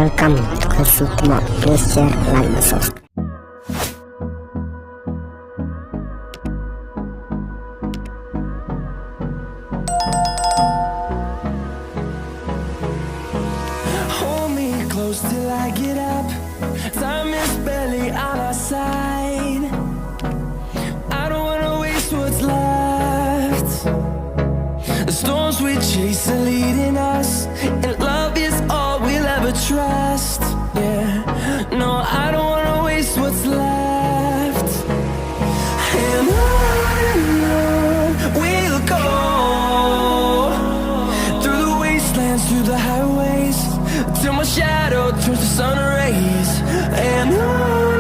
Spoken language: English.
Welcome to Khasi. Please share, like, and subscribe. Hold me close till I get up. Time is barely on our side. I don't wanna waste what's left. The storms we chase are leading us, and love is all we'll ever trust. Yeah, no, I don't wanna waste what's left. And on we'll go, through the wastelands, through the highways, till my shadow turns to sun rays. And on